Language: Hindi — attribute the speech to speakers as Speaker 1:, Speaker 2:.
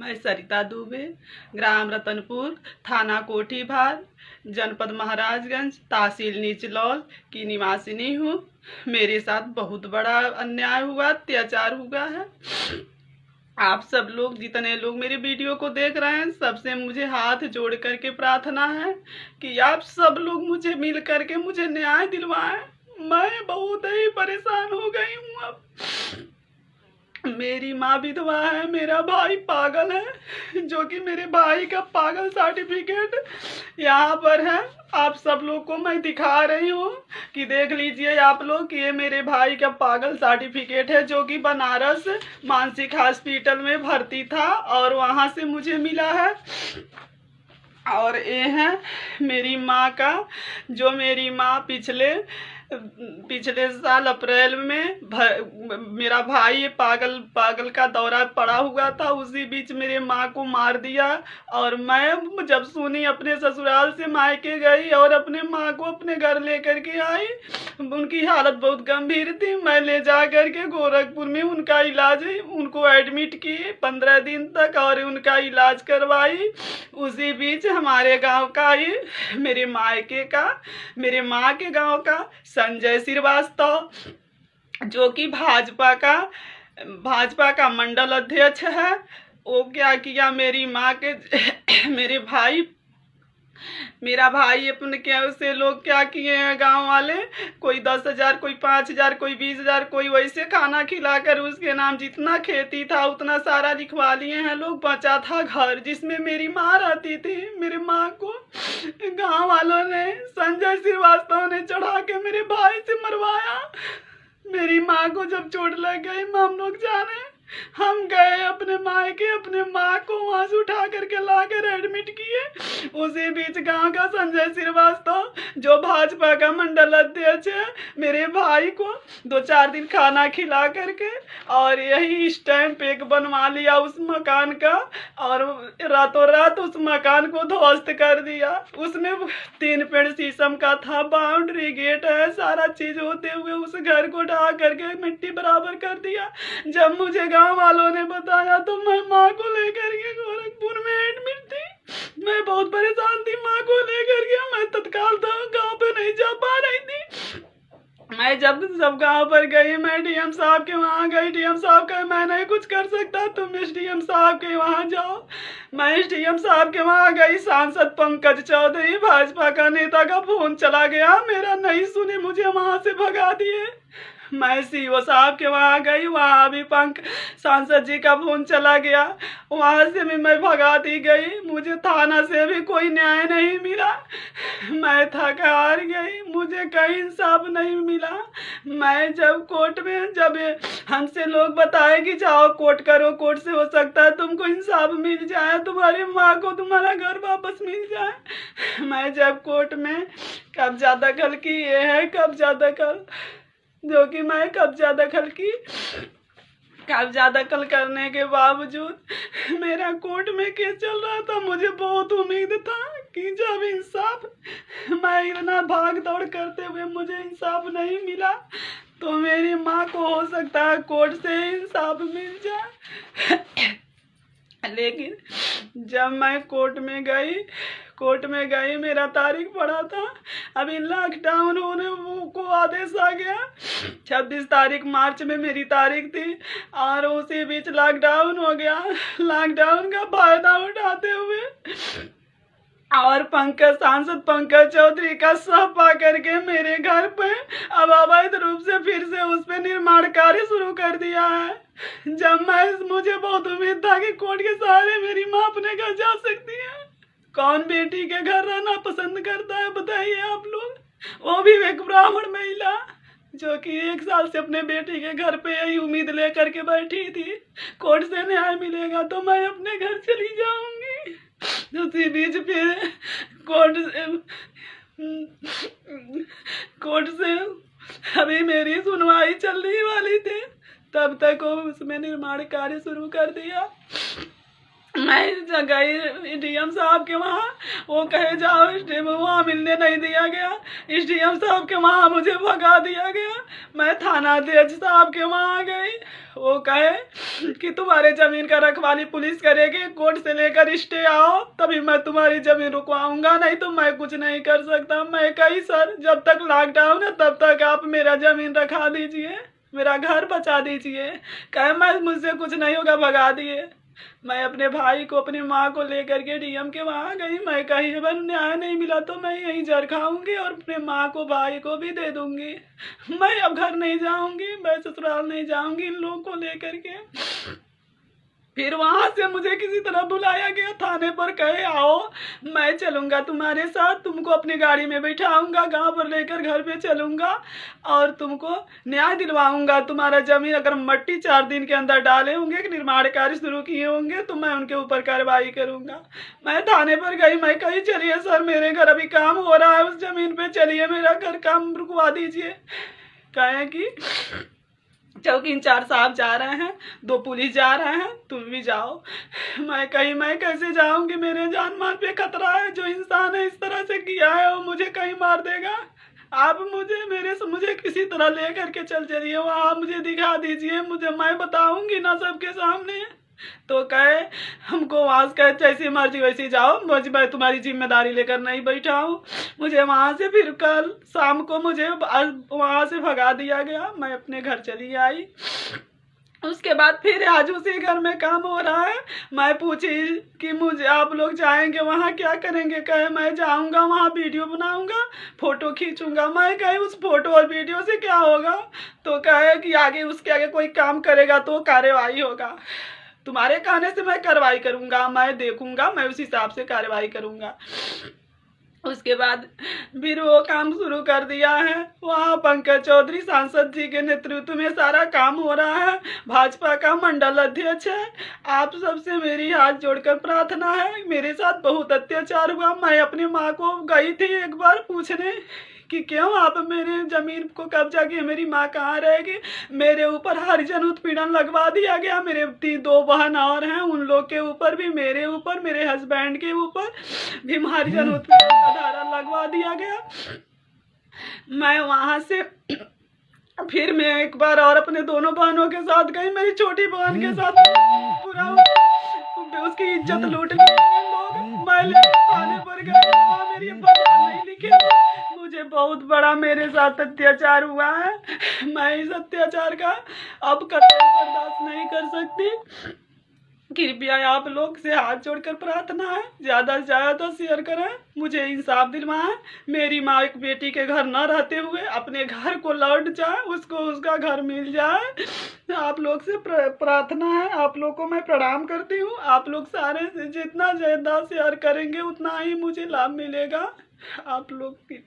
Speaker 1: मैं सरिता दुबे, ग्राम रतनपुर, थाना कोठीभार, जनपद महाराजगंज, तहसील निचलौल की निवासिनी हूँ। मेरे साथ बहुत बड़ा अन्याय हुआ, अत्याचार हुआ है। आप सब लोग, जितने लोग मेरे वीडियो को देख रहे हैं, सबसे मुझे हाथ जोड़ करके प्रार्थना है कि आप सब लोग मुझे मिल करके मुझे न्याय दिलवाएं। मैं बहुत ही परेशान हो गई हूँ। अब मेरी माँ विधवा है, मेरा भाई पागल है, जो कि मेरे भाई का पागल सर्टिफिकेट यहाँ पर है। आप सब लोग को मैं दिखा रही हूँ कि देख लीजिए आप लोग कि ये मेरे भाई का पागल सर्टिफिकेट है, जो कि बनारस मानसिक हॉस्पिटल में भर्ती था और वहाँ से मुझे मिला है। और ये है मेरी माँ का, जो मेरी माँ पिछले साल अप्रैल में मेरा भाई पागल का दौरा पड़ा हुआ था, उसी बीच मेरे माँ को मार दिया। और मैं जब सुनी, अपने ससुराल से मायके गई और अपने माँ को अपने घर लेकर के आई। उनकी हालत बहुत गंभीर थी। मैं ले जा करके गोरखपुर में उनका इलाज, उनको एडमिट किए 15 दिन तक और उनका इलाज करवाई। उसी बीच हमारे गांव का ही, मेरे माँ के गांव का संजय श्रीवास्तव, जो कि भाजपा का मंडल अध्यक्ष है, वो क्या किया, मेरी माँ के मेरा भाई अपने क्या से लोग क्या किए हैं, गांव वाले, कोई 10,000, कोई 5,000, कोई 20,000, कोई वैसे खाना खिलाकर उसके नाम जितना खेती था उतना सारा लिखवा लिए हैं लोग। बचा था घर जिसमें मेरी माँ रहती थी। मेरी माँ को गांव वालों ने, संजय श्रीवास्तव ने चढ़ा के मेरे भाई से मरवाया। मेरी माँ को जब चोट लग गई, हम लोग जाने, हम गए अपने मायके, अपने माँ को वहाँ से उठा करके लाकर एडमिट किए। उसी बीच गांव का संजय श्रीवास्तव, जो भाजपा का मंडल अध्यक्ष है, मेरे भाई को 2-4 दिन खाना खिला करके और यही स्टैंप एक बनवा लिया उस मकान का, और रातों रात उस मकान को ध्वस्त कर दिया। उसमें 3 पेड़ शीशम का था, बाउंड्री गेट है, सारा चीज होते हुए उस घर को ढा करके मिट्टी बराबर कर दिया। जब मुझे गांव वालों ने बताया तो मैं माँ को लेकर के गोरखपुर में एडमिट थी। मैं बहुत परेशान थी माँ को लेकर के। मैं तत्काल गांव पे नहीं जा पा रही थी। मैं जब सब गांव पर गई, मैं डीएम साहब के वहाँ गई। डीएम साहब कहे मैं नहीं कुछ कर सकता, तुम इस डीएम साहब के वहाँ जाओ। मैं इस डीएम साहब के वहाँ गई। सांसद पंकज चौधरी, भाजपा का नेता का फोन चला गया, मेरा नहीं सुने, मुझे वहाँ से भगा दिए। मैं सीओ साहब के वहाँ गई, वहाँ भी सांसद जी का फोन चला गया, वहाँ से भी मैं भगा दी गई। मुझे थाना से भी कोई न्याय नहीं मिला। मैं थक हार गई, मुझे कहीं इंसाफ नहीं मिला। मैं जब कोर्ट में, जब हमसे लोग बताए कि जाओ कोर्ट करो, कोर्ट से हो सकता है तुमको इंसाफ मिल जाए, तुम्हारी माँ को तुम्हारा घर वापस मिल जाए। मैं जब कोर्ट में कब्जा दखल की, ये है कब्जा दखल, जो कि मैं कब्जा दखल करने के बावजूद मेरा कोर्ट में केस चल रहा था। मुझे बहुत उम्मीद था कि जब इंसाफ, मैं इतना भाग दौड़ करते हुए मुझे इंसाफ नहीं मिला, तो मेरी माँ को हो सकता है कोर्ट से इंसाफ मिल जाए। लेकिन जब मैं कोर्ट में गई, मेरा तारीख पड़ा था, अभी लॉकडाउन होने को आदेश आ गया। 26 तारीख मार्च में मेरी तारीख थी और उसी बीच लॉकडाउन हो गया। लॉकडाउन का फायदा उठाते हुए और सांसद पंकज चौधरी का सह पा करके मेरे घर पे अब अवैध रूप से फिर से उस पे निर्माण कार्य शुरू कर दिया है। जब मुझे बहुत उम्मीद था कि कोर्ट के सहारे मेरी माँ अपने घर जा सकती है। कौन बेटी के घर रहना पसंद करता है बताइए आप लोग, वो भी एक ब्राह्मण महिला, जो कि 1 साल से अपने बेटी के घर पे यही उम्मीद लेकर के बैठी थी, कोर्ट से न्याय मिलेगा तो मैं अपने घर चली जाऊंगी। उसी बीच फिर कोर्ट से अभी मेरी सुनवाई चलने वाली थी, तब तक वो उसमें निर्माण कार्य शुरू कर दिया। मैं गई डीएम साहब के वहाँ, वो कहे जाओ वहाँ मिलने नहीं दिया गया। डीएम साहब के वहाँ मुझे भगा दिया गया। मैं थाना अध्यक्ष साहब के वहाँ गई, वो कहे कि तुम्हारे ज़मीन का रखवाली पुलिस करेगी, कोर्ट से लेकर स्टे आओ तभी मैं तुम्हारी ज़मीन रुकवाऊंगा, नहीं तो मैं कुछ नहीं कर सकता। मैं कही सर जब तक लॉकडाउन है तब तक आप मेरा ज़मीन रखा दीजिए, मेरा घर बचा दीजिए। कहे मैं मुझसे कुछ नहीं होगा, भगा दिए। मैं अपने भाई को अपनी माँ को लेकर के डीएम के वहाँ गई। मैं कही अगर न्याय नहीं मिला तो मैं यहीं जर खाऊंगी और अपने माँ को भाई को भी दे दूंगी। मैं अब घर नहीं जाऊंगी, मैं ससुराल नहीं जाऊंगी इन लोगों को लेकर के। फिर वहाँ से मुझे किसी तरह बुलाया गया थाने पर, कहे आओ मैं चलूँगा तुम्हारे साथ, तुमको अपनी गाड़ी में बैठाऊंगा, गांव पर लेकर घर पे चलूँगा और तुमको न्याय दिलवाऊंगा। तुम्हारा ज़मीन अगर मट्टी 4 दिन के अंदर डाले होंगे, निर्माण कार्य शुरू किए होंगे तो मैं उनके ऊपर कार्रवाई करूँगा। मैं थाने पर गई, मैं कही चलिए सर मेरे घर अभी काम हो रहा है उस ज़मीन पर, चलिए मेरा घर काम रुकवा दीजिए। कहें कि चौकी इंचार्ज साहब जा रहे हैं, 2 पुलिस जा रहे हैं, तुम भी जाओ। मैं कहीं मैं कैसे जाऊंगी, मेरे जान माल पे खतरा है। जो इंसान है इस तरह से किया है वो मुझे कहीं मार देगा। आप मुझे किसी तरह ले करके चलिए वहाँ, मुझे दिखा दीजिए, मुझे मैं बताऊंगी ना सबके सामने। तो कहे हमको वहाँ से कहे जैसी मर्जी वैसी जाओ, मैं तुम्हारी जिम्मेदारी लेकर नहीं बैठा हूँ। मुझे वहाँ से फिर कल शाम को मुझे वहाँ से भगा दिया गया। मैं अपने घर चली आई। उसके बाद फिर आज उसी घर में काम हो रहा है। मैं पूछी कि मुझे आप लोग जाएंगे वहाँ क्या करेंगे, कहे मैं जाऊँगा वहाँ वीडियो बनाऊँगा, फ़ोटो खींचूँगा। मैं कहे उस फोटो और वीडियो से क्या होगा, तो कहे कि आगे उसके आगे कोई काम करेगा तो कार्रवाई होगा। तुम्हारे कहने से मैं कार्रवाई करूँगा, मैं देखूँगा, मैं उस हिसाब से कार्रवाई करूँगा। उसके बाद फिर वो काम शुरू कर दिया है। वहाँ पंकज चौधरी सांसद जी के नेतृत्व में सारा काम हो रहा है। भाजपा का मंडल अध्यक्ष है। आप सबसे मेरी हाथ जोड़कर प्रार्थना है, मेरे साथ बहुत अत्याचार हुआ। मैं अपनी माँ को गई थी एक बार पूछने कि क्यों आप मेरे जमीन को कब्जा किए, मेरी माँ कहाँ रहेगी। मेरे ऊपर हरिजन उत्पीड़न लगवा दिया गया। मेरे 2 बहन और हैं, उन लोग के ऊपर भी, मेरे ऊपर, मेरे हस्बैंड के ऊपर भी हरिजन उत्पीड़न का धारा लगवा दिया गया। मैं वहाँ से फिर मैं एक बार और अपने दोनों बहनों के साथ गई, मेरी छोटी बहन के साथ पूरा उसकी इज्जत लूट ली लोग। मैं थाने पर गई, वहाँ मेरी बयान नहीं लिखे। मुझे बहुत बड़ा मेरे साथ अत्याचार हुआ है। मैं इस अत्याचार का अब कतई बर्दाश्त नहीं कर सकती। कृपया आप लोग से हाथ जोड़कर प्रार्थना है, ज़्यादा से ज़्यादा शेयर करें, मुझे इंसाफ दिलवाएं। मेरी माँ एक बेटी के घर न रहते हुए अपने घर को लौट जाए, उसको उसका घर मिल जाए। आप लोग से प्रार्थना है, आप लोग को मैं प्रणाम करती हूँ। आप लोग सारे जितना ज़्यादा शेयर करेंगे उतना ही मुझे लाभ मिलेगा। आप लोग की